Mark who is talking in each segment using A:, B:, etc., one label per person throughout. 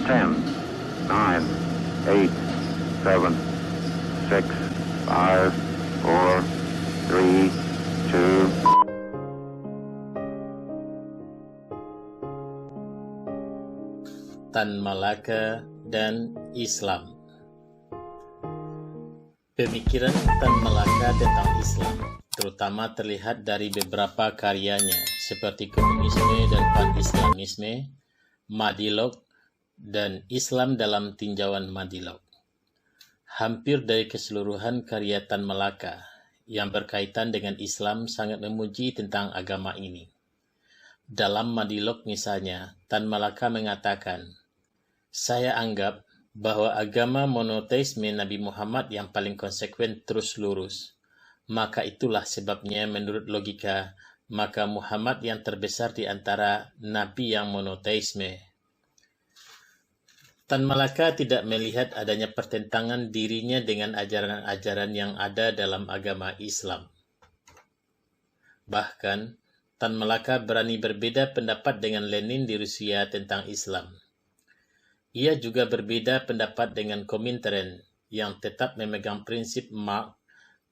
A: 10, 9, 8, 7, 6, 5, 4, 3, 2.
B: Tan Malaka dan Islam. Pemikiran Tan Malaka tentang Islam terutama terlihat dari beberapa karyanya seperti Komunisme dan Pan-Islamisme, Madilog, dan Islam dalam Tinjauan Madilog. Hampir dari keseluruhan karya Tan Malaka yang berkaitan dengan Islam sangat memuji tentang agama ini. Dalam Madilog misalnya, Tan Malaka mengatakan, "Saya anggap bahwa agama monoteisme Nabi Muhammad yang paling konsekuen terus lurus. Maka itulah sebabnya menurut logika, maka Muhammad yang terbesar di antara Nabi yang monoteisme." Tan Malaka tidak melihat adanya pertentangan dirinya dengan ajaran-ajaran yang ada dalam agama Islam. Bahkan, Tan Malaka berani berbeda pendapat dengan Lenin di Rusia tentang Islam. Ia juga berbeda pendapat dengan Komintern yang tetap memegang prinsip Marx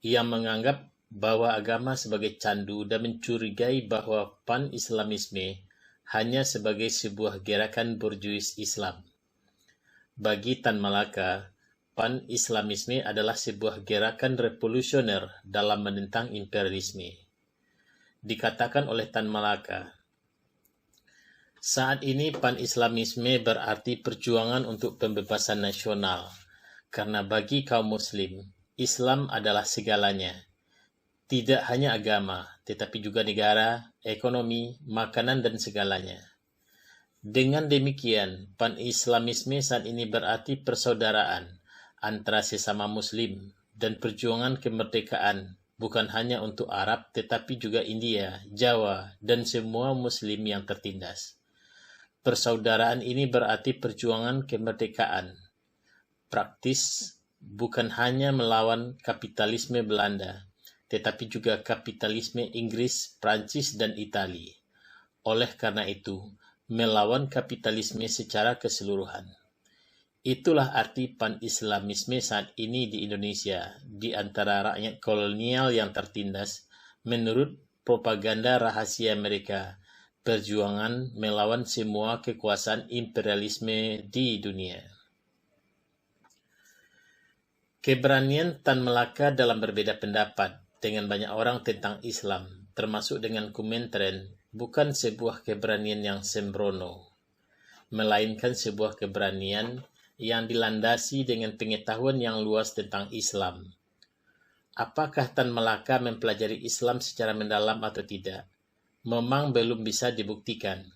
B: yang menganggap bahwa agama sebagai candu dan mencurigai bahwa pan-Islamisme hanya sebagai sebuah gerakan borjuis Islam. Bagi Tan Malaka, pan-Islamisme adalah sebuah gerakan revolusioner dalam menentang imperialisme. Dikatakan oleh Tan Malaka, saat ini pan-Islamisme berarti perjuangan untuk pembebasan nasional, karena bagi kaum muslim, Islam adalah segalanya. Tidak hanya agama, tetapi juga negara, ekonomi, makanan, dan segalanya. Dengan demikian, pan-Islamisme saat ini berarti persaudaraan antara sesama muslim dan perjuangan kemerdekaan bukan hanya untuk Arab tetapi juga India, Jawa, dan semua muslim yang tertindas. Persaudaraan ini berarti perjuangan kemerdekaan praktis bukan hanya melawan kapitalisme Belanda, tetapi juga kapitalisme Inggris, Prancis, dan Italia. Oleh karena itu, melawan kapitalisme secara keseluruhan. Itulah arti pan-Islamisme saat ini di Indonesia, di antara rakyat kolonial yang tertindas, menurut propaganda rahasia mereka, perjuangan melawan semua kekuasaan imperialisme di dunia. Keberanian Tan Malaka dalam berbeda pendapat dengan banyak orang tentang Islam, termasuk dengan Komintern, bukan sebuah keberanian yang sembrono, melainkan sebuah keberanian yang dilandasi dengan pengetahuan yang luas tentang Islam. Apakah Tan Malaka mempelajari Islam secara mendalam atau tidak? Memang belum bisa dibuktikan.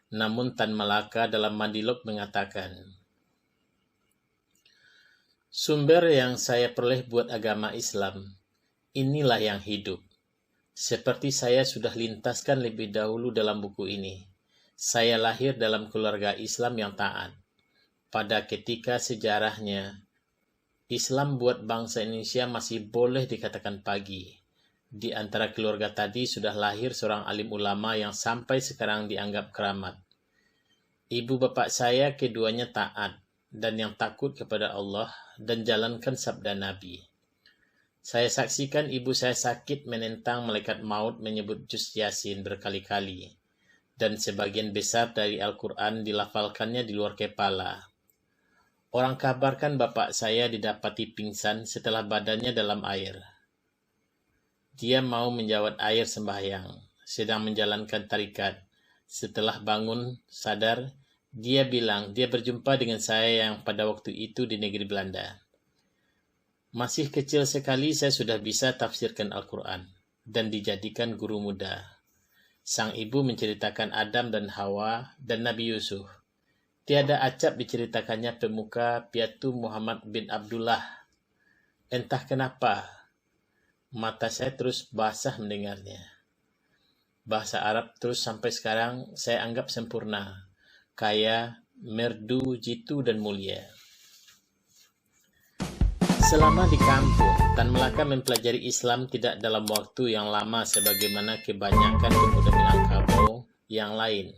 B: Namun Tan Malaka dalam Madilog mengatakan, sumber yang saya peroleh buat agama Islam, inilah yang hidup. Seperti saya sudah lintaskan lebih dahulu dalam buku ini, saya lahir dalam keluarga Islam yang taat. Pada ketika sejarahnya, Islam buat bangsa Indonesia masih boleh dikatakan pagi. Di antara keluarga tadi sudah lahir seorang alim ulama yang sampai sekarang dianggap keramat. Ibu bapak saya keduanya taat dan yang takut kepada Allah dan jalankan sabda Nabi. Saya saksikan ibu saya sakit menentang malaikat maut menyebut juz Yasin berkali-kali, dan sebagian besar dari Al-Quran dilafalkannya di luar kepala. Orang kabarkan bapak saya didapati pingsan setelah badannya dalam air. Dia mau menjawat air sembahyang, sedang menjalankan tarikat. Setelah bangun, sadar, dia bilang dia berjumpa dengan saya yang pada waktu itu di negeri Belanda. Masih kecil sekali saya sudah bisa tafsirkan Al-Quran dan dijadikan guru muda. Sang ibu menceritakan Adam dan Hawa dan Nabi Yusuf. Tiada acap diceritakannya pemuka piatu Muhammad bin Abdullah. Entah kenapa, mata saya terus basah mendengarnya. Bahasa Arab terus sampai sekarang saya anggap sempurna, kaya, merdu, jitu, dan mulia. Selama di kampung, Tan Malaka mempelajari Islam tidak dalam waktu yang lama sebagaimana kebanyakan pemuda Minangkabau yang lain.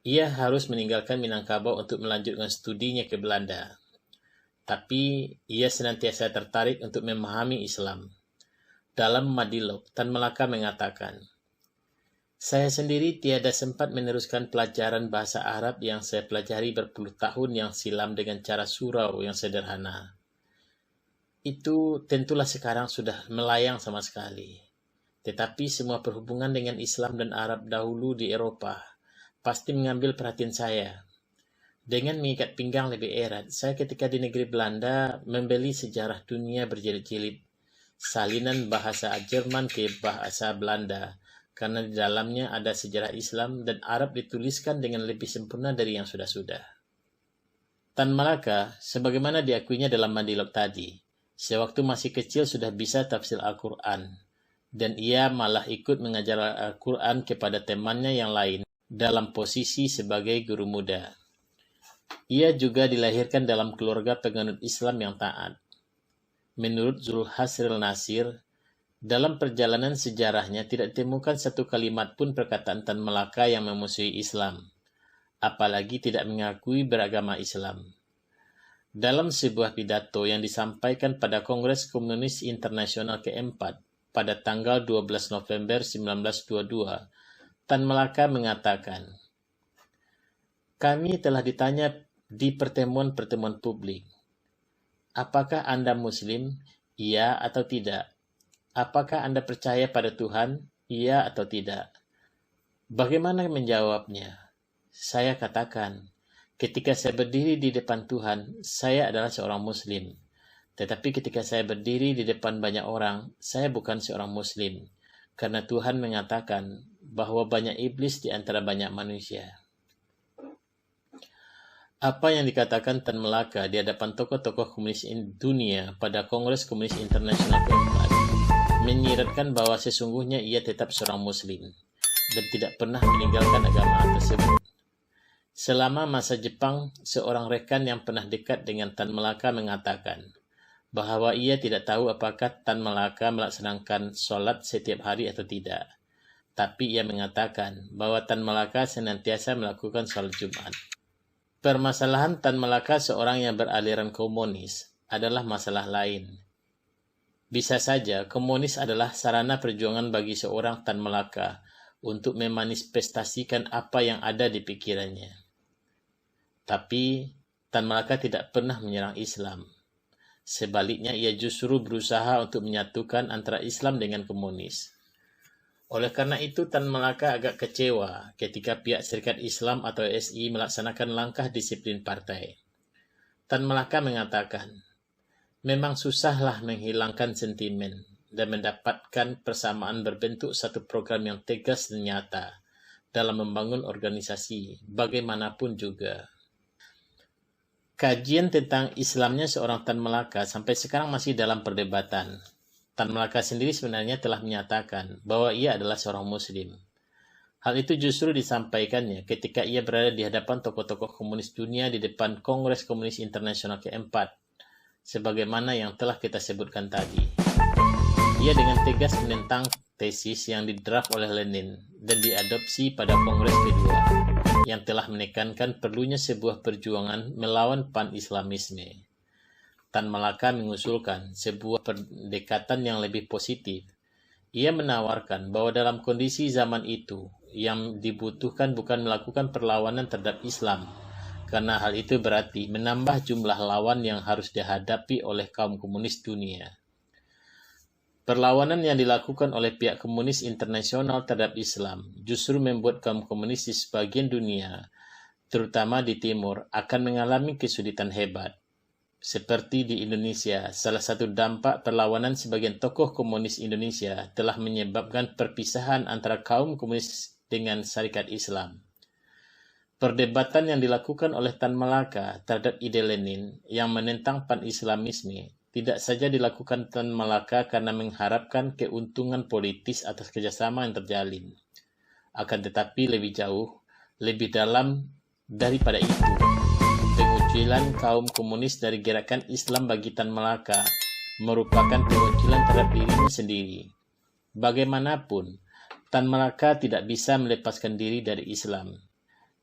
B: Ia harus meninggalkan Minangkabau untuk melanjutkan studinya ke Belanda. Tapi ia senantiasa tertarik untuk memahami Islam. Dalam Madilog, Tan Malaka mengatakan, "Saya sendiri tiada sempat meneruskan pelajaran bahasa Arab yang saya pelajari berpuluh tahun yang silam dengan cara surau yang sederhana. Itu tentulah sekarang sudah melayang sama sekali. Tetapi semua perhubungan dengan Islam dan Arab dahulu di Eropa pasti mengambil perhatian saya. Dengan mengikat pinggang lebih erat, saya ketika di negeri Belanda membeli sejarah dunia berjilid-jilid, salinan bahasa Jerman ke bahasa Belanda, karena di dalamnya ada sejarah Islam dan Arab dituliskan dengan lebih sempurna dari yang sudah-sudah." Tan Malaka, sebagaimana diakuinya dalam Madilog tadi, sewaktu masih kecil sudah bisa tafsir Al-Quran, dan ia malah ikut mengajar Al-Quran kepada temannya yang lain dalam posisi sebagai guru muda. Ia juga dilahirkan dalam keluarga penganut Islam yang taat. Menurut Zulhasril Nasir, dalam perjalanan sejarahnya tidak ditemukan satu kalimat pun perkataan Tan Malaka yang memusuhi Islam, apalagi tidak mengakui beragama Islam. Dalam sebuah pidato yang disampaikan pada Kongres Komunis Internasional ke-4 pada tanggal 12 November 1922, Tan Malaka mengatakan, "Kami telah ditanya di pertemuan-pertemuan publik, apakah Anda Muslim? Iya atau tidak? Apakah Anda percaya pada Tuhan? Iya atau tidak? Bagaimana menjawabnya? Saya katakan, ketika saya berdiri di depan Tuhan, saya adalah seorang Muslim. Tetapi ketika saya berdiri di depan banyak orang, saya bukan seorang Muslim. Karena Tuhan mengatakan bahwa banyak iblis di antara banyak manusia." Apa yang dikatakan Tan Malaka di hadapan tokoh-tokoh komunis dunia pada Kongres Komunis Internasional ke-4 menyiratkan bahwa sesungguhnya ia tetap seorang Muslim dan tidak pernah meninggalkan agama tersebut. Selama masa Jepang, seorang rekan yang pernah dekat dengan Tan Malaka mengatakan bahwa ia tidak tahu apakah Tan Malaka melaksanakan sholat setiap hari atau tidak. Tapi ia mengatakan bahwa Tan Malaka senantiasa melakukan sholat Jumat. Permasalahan Tan Malaka seorang yang beraliran komunis adalah masalah lain. Bisa saja komunis adalah sarana perjuangan bagi seorang Tan Malaka untuk memanifestasikan apa yang ada di pikirannya. Tapi Tan Malaka tidak pernah menyerang Islam. Sebaliknya ia justru berusaha untuk menyatukan antara Islam dengan komunis. Oleh karena itu, Tan Malaka agak kecewa ketika pihak Serikat Islam atau SI melaksanakan langkah disiplin partai. Tan Malaka mengatakan, "Memang susahlah menghilangkan sentimen dan mendapatkan persamaan berbentuk satu program yang tegas dan nyata dalam membangun organisasi, bagaimanapun juga." Kajian tentang Islamnya seorang Tan Malaka sampai sekarang masih dalam perdebatan. Tan Malaka sendiri sebenarnya telah menyatakan bahwa ia adalah seorang Muslim. Hal itu justru disampaikannya ketika ia berada di hadapan tokoh-tokoh komunis dunia di depan Kongres Komunis Internasional ke-4, sebagaimana yang telah kita sebutkan tadi. Ia dengan tegas menentang tesis yang didraft oleh Lenin dan diadopsi pada Kongres kedua, yang telah menekankan perlunya sebuah perjuangan melawan pan-Islamisme. Tan Malaka mengusulkan sebuah pendekatan yang lebih positif. Ia menawarkan bahwa dalam kondisi zaman itu, yang dibutuhkan bukan melakukan perlawanan terhadap Islam, karena hal itu berarti menambah jumlah lawan yang harus dihadapi oleh kaum komunis dunia. Perlawanan yang dilakukan oleh pihak komunis internasional terhadap Islam justru membuat kaum komunis di sebagian dunia, terutama di timur, akan mengalami kesulitan hebat. Seperti di Indonesia, salah satu dampak perlawanan sebagian tokoh komunis Indonesia telah menyebabkan perpisahan antara kaum komunis dengan Syarikat Islam. Perdebatan yang dilakukan oleh Tan Malaka terhadap ide Lenin yang menentang pan-Islamisme tidak saja dilakukan Tan Malaka karena mengharapkan keuntungan politis atas kerjasama yang terjalin. Akan tetapi lebih jauh, lebih dalam daripada itu, pengucilan kaum komunis dari gerakan Islam bagi Tan Malaka merupakan pengucilan terhadap dirinya sendiri. Bagaimanapun, Tan Malaka tidak bisa melepaskan diri dari Islam.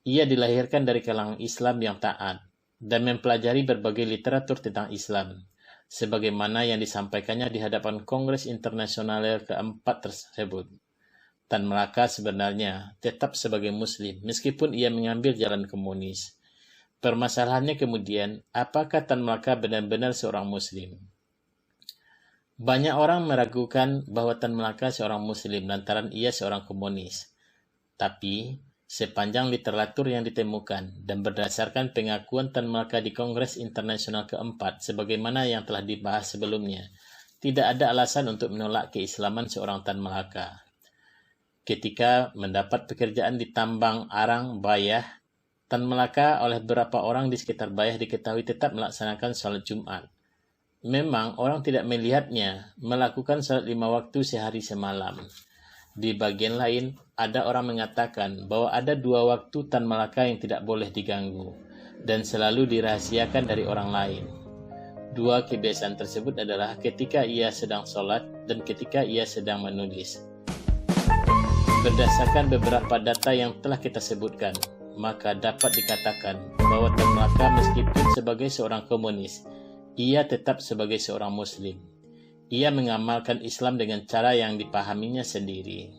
B: Ia dilahirkan dari kalangan Islam yang taat dan mempelajari berbagai literatur tentang Islam, sebagaimana yang disampaikannya di hadapan Kongres Internasional keempat tersebut. Tan Malaka sebenarnya tetap sebagai Muslim, meskipun ia mengambil jalan komunis. Permasalahannya kemudian, apakah Tan Malaka benar-benar seorang Muslim? Banyak orang meragukan bahwa Tan Malaka seorang Muslim lantaran ia seorang komunis. Tapi, sepanjang literatur yang ditemukan dan berdasarkan pengakuan Tan Malaka di Kongres Internasional keempat sebagaimana yang telah dibahas sebelumnya, tidak ada alasan untuk menolak keislaman seorang Tan Malaka. Ketika mendapat pekerjaan di tambang arang Bayah, Tan Malaka oleh beberapa orang di sekitar Bayah diketahui tetap melaksanakan sholat Jumat. Memang orang tidak melihatnya melakukan sholat 5 waktu sehari semalam. Di bagian lain, ada orang mengatakan bahwa ada 2 waktu Tan Malaka yang tidak boleh diganggu dan selalu dirahasiakan dari orang lain. 2 kebiasaan tersebut adalah ketika ia sedang sholat dan ketika ia sedang menulis. Berdasarkan beberapa data yang telah kita sebutkan, maka dapat dikatakan bahwa Tan Malaka meskipun sebagai seorang komunis, ia tetap sebagai seorang Muslim. Ia mengamalkan Islam dengan cara yang dipahaminya sendiri.